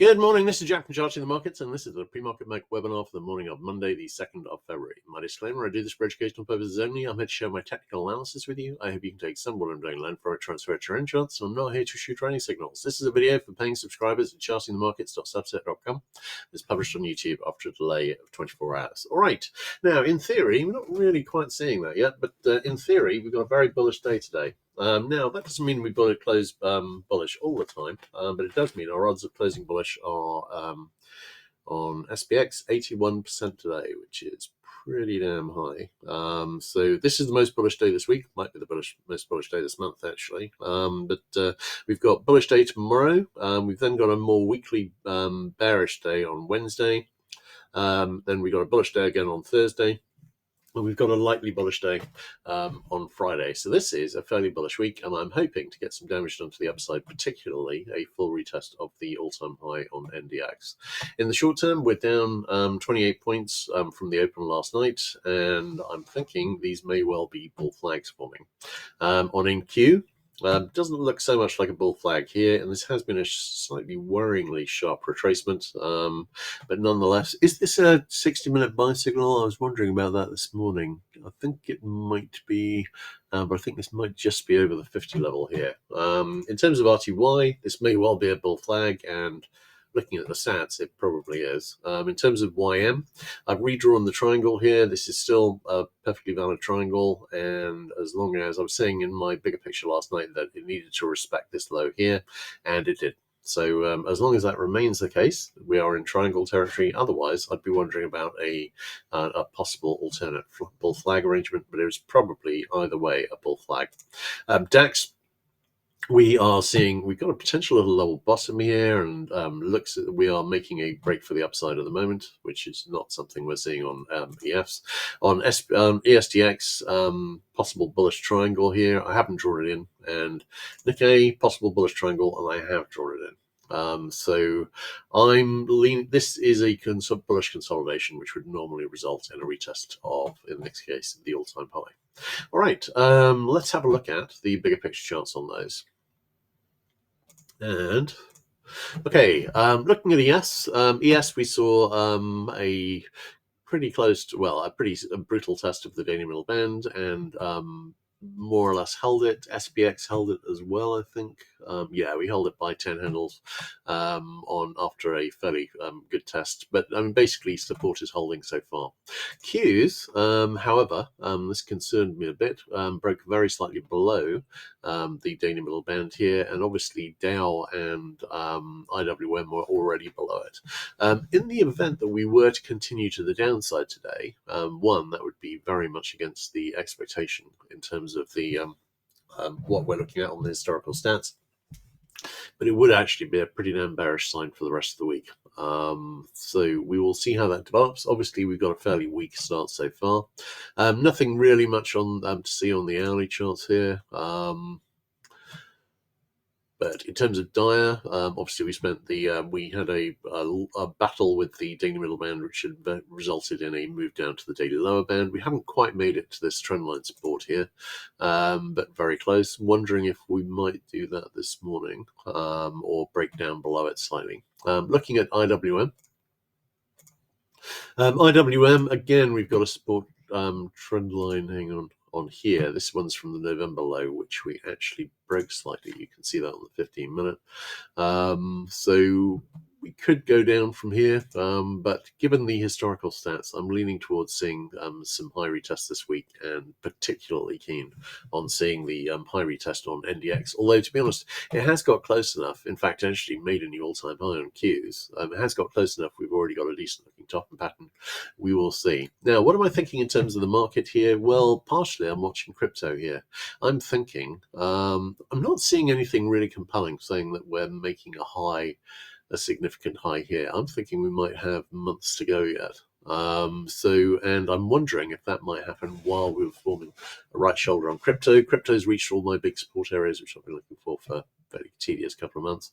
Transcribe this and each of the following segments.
Good morning, this is Jack from Charting the Markets, and this is the Premarket Make webinar for the morning of Monday, the 2nd of February. My disclaimer, I do this for educational purposes only. I'm here to share my technical analysis with you. I hope you can take some of what I'm doing, learn for it, transfer it to your own charts, and I'm not here to shoot any signals. This is a video for paying subscribers at chartingthemarkets.subset.com. It's published on YouTube after a delay of 24 hours. All right, now in theory, we're not really quite seeing that yet, but in theory, we've got a very bullish day today. Now, that doesn't mean we've got to close bullish all the time, but it does mean our odds of closing bullish are on SPX 81% today, which is pretty damn high. So this is the most bullish day this week. Might be the most bullish day this month, actually. But we've got bullish day tomorrow. We've then got a more weekly bearish day on Wednesday. Then we've got a bullish day again on Thursday. And we've got a lightly bullish day on Friday. So this is a fairly bullish week, and I'm hoping to get some damage done to the upside, particularly a full retest of the all-time high on NDX. In the short term, we're down 28 points from the open last night, and I'm thinking these may well be bull flags forming. On NQ, doesn't look so much like a bull flag here, and this has been a slightly worryingly sharp retracement, but nonetheless, is this a 60-minute buy signal? I was wondering about that this morning. I think it might be, but I think this might just be over the 50 level here. In terms of RTY, this may well be a bull flag, and looking at the stats, it probably is. In terms of YM, I've redrawn the triangle here. This is still a perfectly valid triangle, and as long as I was saying in my bigger picture last night that it needed to respect this low here, and it did. So as long as that remains the case, we are in triangle territory. Otherwise, I'd be wondering about a possible alternate bull flag arrangement, but it was probably either way a bull flag. DAX. We are seeing we've got a potential little level bottom here, and looks at we are making a break for the upside at the moment, which is not something we're seeing on EFs. On ESDX, possible bullish triangle here. I haven't drawn it in, and Nikkei, possible bullish triangle, and I have drawn it in. So I'm leaning. This is a bullish consolidation, which would normally result in a retest of, in this case, the all-time high. All right, let's have a look at the bigger picture charts on those. And okay, looking at ES, we saw a pretty close to, well, a pretty brutal test of the daily middle band, and more or less held it. SPX held it as well, I think. Yeah, we held it by 10 handles on after a fairly good test. But I mean, basically, support is holding so far. Qs, however, this concerned me a bit. Broke very slightly below the daily middle band here, and obviously Dow and IWM were already below it. In the event that we were to continue to the downside today, one, that would be very much against the expectation in terms of the what we're looking at on the historical stats, but it would actually be a pretty damn bearish sign for the rest of the week. So we will see how that develops. Obviously, we've got a fairly weak start so far. Nothing really much on to see on the hourly charts here. But in terms of Dyer, obviously we had a battle with the daily middle band, which had resulted in a move down to the daily lower band. We haven't quite made it to this trendline support here, but very close. Wondering if we might do that this morning or break down below it slightly. Looking at IWM. IWM, again, we've got a support trend line, hang on here. This one's from the November low, which we actually broke slightly. You can see that on the 15-minute. So we could go down from here, but given the historical stats, I'm leaning towards seeing some high retests this week, and particularly keen on seeing the high retest on NDX. Although, to be honest, it has got close enough. In fact, actually made a new all-time high on Qs. It has got close enough. We've already got a decent-looking top and pattern. We will see. Now, what am I thinking in terms of the market here? Well, partially I'm watching crypto here. I'm thinking, I'm not seeing anything really compelling saying that we're making a significant high here. I'm thinking we might have months to go yet. And I'm wondering if that might happen while we're forming a right shoulder on crypto. Crypto's reached all my big support areas, which I've been looking for fairly tedious couple of months.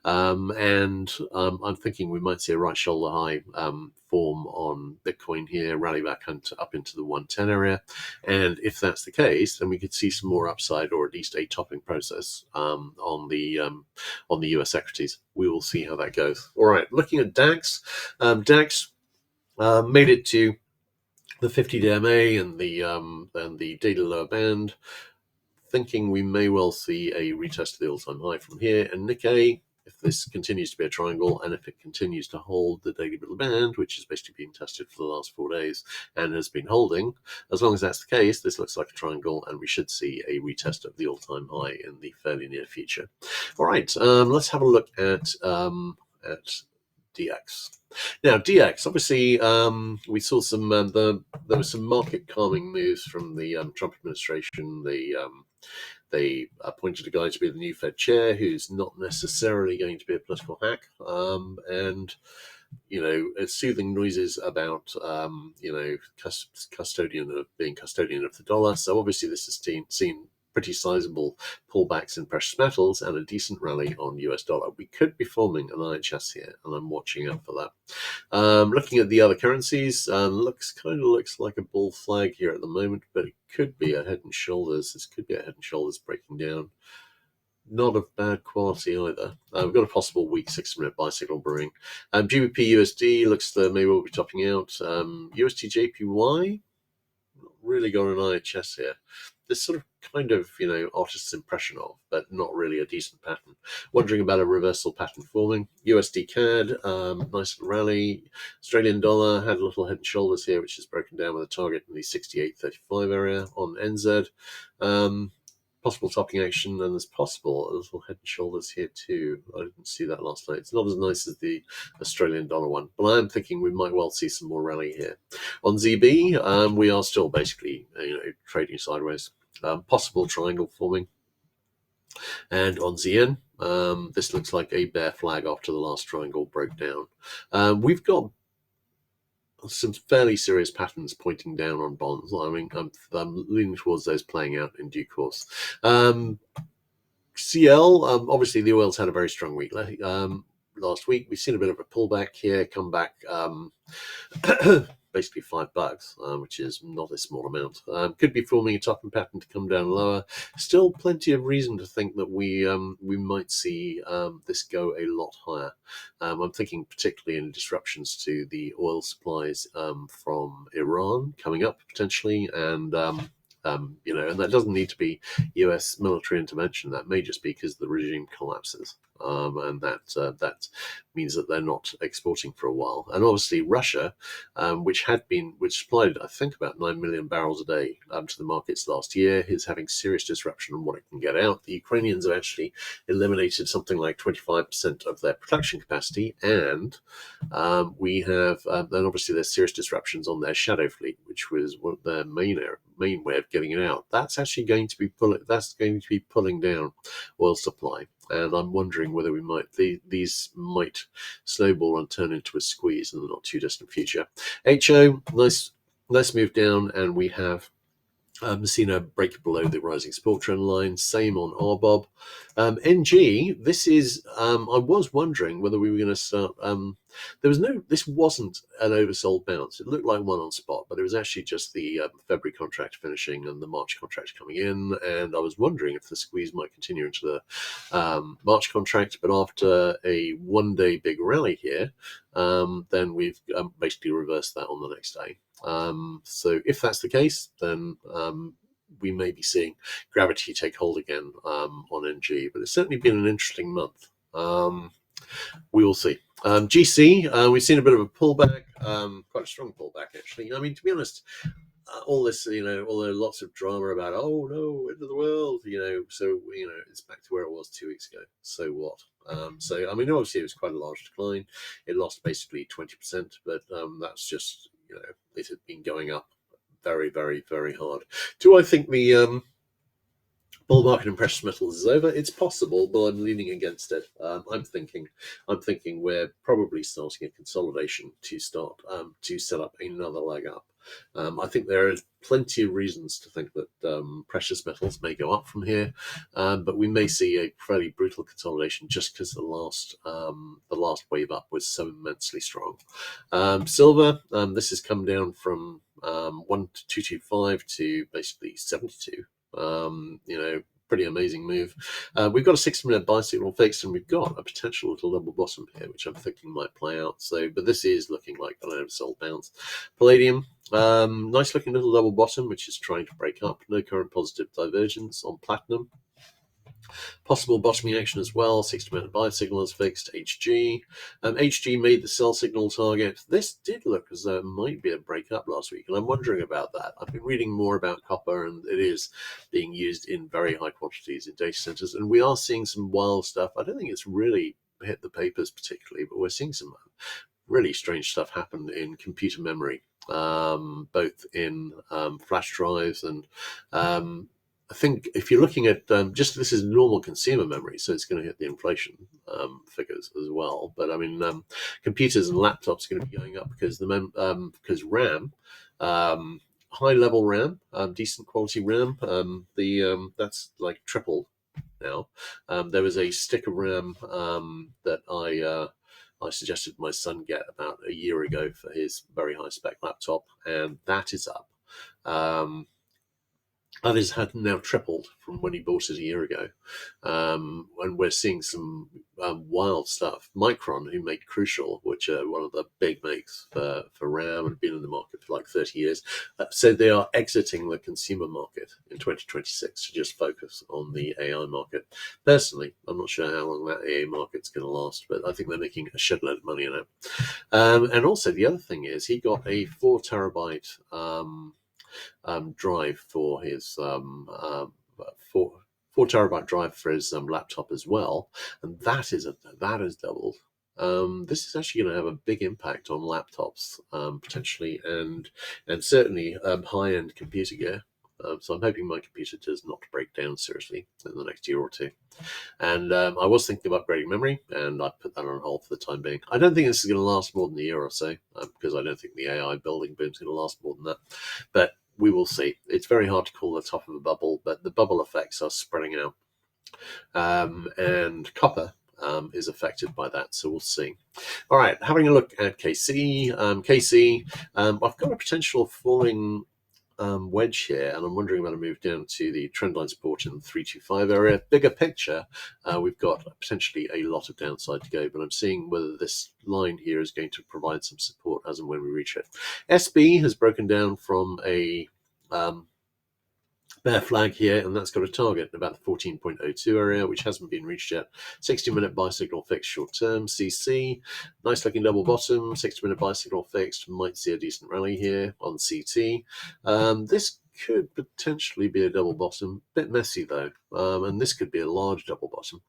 And I'm thinking we might see a right shoulder high form on Bitcoin here, rally back up into the 110 area. And if that's the case, then we could see some more upside, or at least a topping process on the US equities. We will see how that goes. All right, looking at DAX. DAX made it to the 50-day MA and the daily lower band, thinking we may well see a retest of the all-time high from here. And Nikkei, if this continues to be a triangle, and if it continues to hold the daily middle band, which has basically been tested for the last 4 days and has been holding, as long as that's the case, this looks like a triangle, and we should see a retest of the all-time high in the fairly near future. All right, let's have a look at DX. Now, DX, obviously, we saw some, there was some market calming moves from the Trump administration. They appointed a guy to be the new Fed chair who's not necessarily going to be a political hack. And, soothing noises about, being custodian of the dollar. So obviously this has seen pretty sizable pullbacks in precious metals and a decent rally on US dollar. We could be forming an IHS here, and I'm watching out for that. Looking at the other currencies, looks like a bull flag here at the moment, but it could be a head and shoulders. This could be a head and shoulders breaking down. Not of bad quality either. We've got a possible weak 6-minute buy signal brewing. GBP USD looks like maybe we'll be topping out. USD JPY, not really got an IHS here. This sort of kind of, artist's impression of, but not really a decent pattern. Wondering about a reversal pattern forming. USD CAD, nice little rally. Australian dollar had a little head and shoulders here, which is broken down with a target in the 68.35 area on NZ. Possible topping action, and there's possible a little head and shoulders here too. I didn't see that last night. It's not as nice as the Australian dollar one, but I am thinking we might well see some more rally here. On ZB, we are still basically trading sideways. Possible triangle forming. And on ZN, this looks like a bear flag after the last triangle broke down. We've got some fairly serious patterns pointing down on bonds. I mean, I'm leaning towards those playing out in due course. CL, obviously the oil's had a very strong week. Last week, we've seen a bit of a pullback here, come back basically $5, which is not a small amount. Could be forming a topping pattern to come down lower. Still plenty of reason to think that we might see this go a lot higher. I'm thinking particularly in disruptions to the oil supplies from Iran coming up potentially, and and that doesn't need to be US military intervention. That may just be because the regime collapses. And that means that they're not exporting for a while. And obviously Russia, which supplied, I think, about 9 million barrels a day to the markets last year, is having serious disruption on what it can get out. The Ukrainians have actually eliminated something like 25% of their production capacity, and we have then obviously there's serious disruptions on their shadow fleet, which was one of their main way of getting it out. That's actually going to be pulling down oil supply. And I'm wondering whether these might snowball and turn into a squeeze in the not too distant future. HO, nice move down, and we have seen a break below the rising support trend line. Same on RBOB. NG, this is, I was wondering whether we were going to start, this wasn't an oversold bounce. It looked like one on spot, but it was actually just the February contract finishing and the March contract coming in. And I was wondering if the squeeze might continue into the March contract, but after a 1-day big rally here, then we've basically reversed that on the next day. So if that's the case, then we may be seeing gravity take hold again on NG, but it's certainly been an interesting month. We will see. GC, we've seen a bit of a pullback, quite a strong pullback actually. I mean, to be honest, all this, although lots of drama about, oh no, end of the world, so it's back to where it was 2 weeks ago. So what? So I mean, obviously it was quite a large decline. It lost basically 20%, but that's just, it had been going up very, very, very hard. Do I think the bull market in precious metals is over? It's possible, but I'm leaning against it. I'm thinking we're probably starting a consolidation to start to set up another leg up. I think there are plenty of reasons to think that precious metals may go up from here, but we may see a fairly brutal consolidation just because the last wave up was so immensely strong. Silver, this has come down from 1225 to basically 72. Pretty amazing move. We've got a 60-minute buy signal fixed, and we've got a potential little double bottom here, which I'm thinking might play out. But this is looking like a sold bounce. Palladium, nice looking little double bottom, which is trying to break up. No current positive divergence on platinum. Possible bottoming action as well. 60-minute buy signal is fixed. HG. HG made the sell signal target. This did look as though it might be a break up last week, and I'm wondering about that. I've been reading more about copper, and it is being used in very high quantities in data centers, and we are seeing some wild stuff. I don't think it's really hit the papers particularly, but we're seeing some really strange stuff happen in computer memory, both in flash drives and I think if you're looking at just this is normal consumer memory, so it's going to hit the inflation figures as well. But I mean, computers and laptops are going to be going up because because RAM, high level RAM, decent quality RAM, that's like tripled now. There was a stick of RAM that I suggested my son get about a year ago for his very high spec laptop, and that is up. Others had now tripled from when he bought it a year ago. And we're seeing some wild stuff. Micron, who made Crucial, which are one of the big makes for RAM and have been in the market for like 30 years, said they are exiting the consumer market in 2026 to just focus on the AI market. Personally, I'm not sure how long that AI market's going to last, but I think they're making a shed load of money in it. And also the other thing is he got a 4 terabyte drive for his 4 terabyte drive for his laptop as well, and that has doubled. This is actually going to have a big impact on laptops potentially, and certainly high end computer gear. So I'm hoping my computer does not break down seriously in the next year or two. And I was thinking of upgrading memory, and I put that on hold for the time being. I don't think this is going to last more than a year or so, because I don't think the AI building boom is going to last more than that. But we will see. It's very hard to call the top of a bubble, but the bubble effects are spreading out. And copper is affected by that, so we'll see. All right, having a look at KC. I've got a potential falling wedge here, and I'm wondering about a move down to the trendline support in the 325 area. Bigger picture, we've got potentially a lot of downside to go, but I'm seeing whether this line here is going to provide some support as and when we reach it. SB has broken down from a bear flag here, and that's got a target in about the 14.02 area, which hasn't been reached yet. 60-minute buy signal fixed short term. CC, nice looking double bottom. 60-minute buy signal fixed. Might see a decent rally here on CT. This could potentially be a double bottom. Bit messy though, and this could be a large double bottom.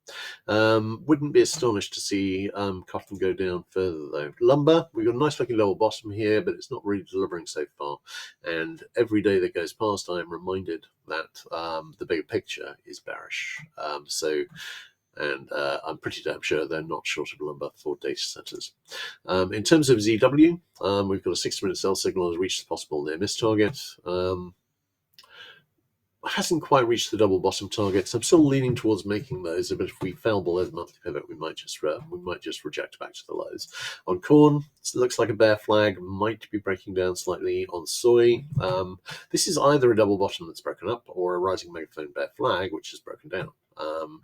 Wouldn't be astonished to see cotton go down further though. Lumber, we've got a nice looking double bottom here, but it's not really delivering so far. And every day that goes past, I am reminded that the bigger picture is bearish. I'm pretty damn sure they're not short of lumber for data centers. In terms of ZW, we've got a 60-minute sell signal has reached the possible near miss target. Hasn't quite reached the double bottom targets. I'm still leaning towards making those, but if we fell below the monthly pivot, we might just reject back to the lows. On corn, it looks like a bear flag, might be breaking down slightly. On soy, this is either a double bottom that's broken up or a rising megaphone bear flag, which has broken down.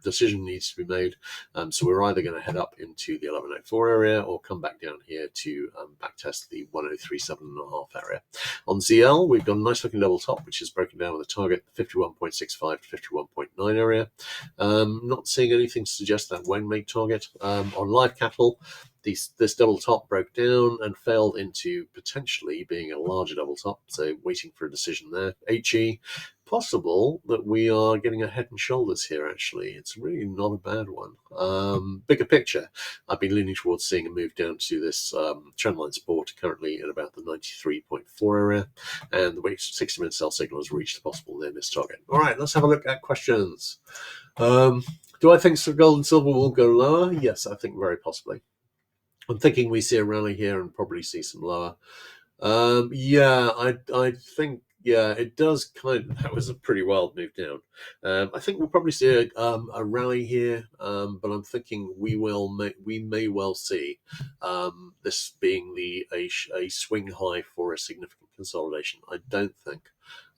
Decision needs to be made. So we're either going to head up into the 1104 area or come back down here to backtest the 1037.5 area. On ZL, we've got a nice looking double top, which is broken down with a target 51.65 to 51.9 area. Not seeing anything to suggest that won't make target. On live cattle, this double top broke down and fell into potentially being a larger double top, so waiting for a decision there. HE, possible that we are getting a head and shoulders here, actually. It's really not a bad one. Bigger picture, I've been leaning towards seeing a move down to this trendline support, currently at about the 93.4 area, and the 60-minute sell signal has reached the possible near miss target. All right, let's have a look at questions. Do I think gold and silver will go lower? Yes, I think very possibly. I'm thinking we see a rally here and probably see some lower. Yeah, I think yeah, it does kind of. That was a pretty wild move down. I think we'll probably see a rally here, but I'm thinking we may well see this being a swing high for a significant consolidation. I don't think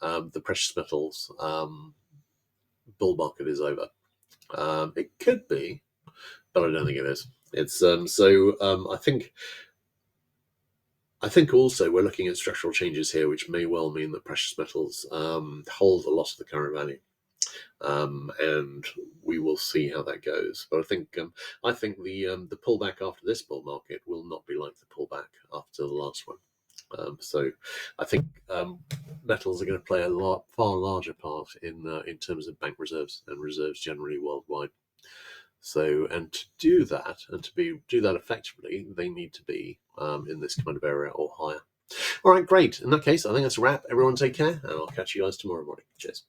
the precious metals bull market is over. It could be, but I don't think it is. It's I think also we're looking at structural changes here, which may well mean that precious metals hold a lot of the current value, and we will see how that goes. But I think the pullback after this bull market will not be like the pullback after the last one. So I think metals are going to play a far larger part in terms of bank reserves and reserves generally worldwide. So, and to do that, and do that effectively, they need to be in this kind of area or higher. All right, great. In that case, I think that's a wrap. Everyone take care, and I'll catch you guys tomorrow morning. Cheers.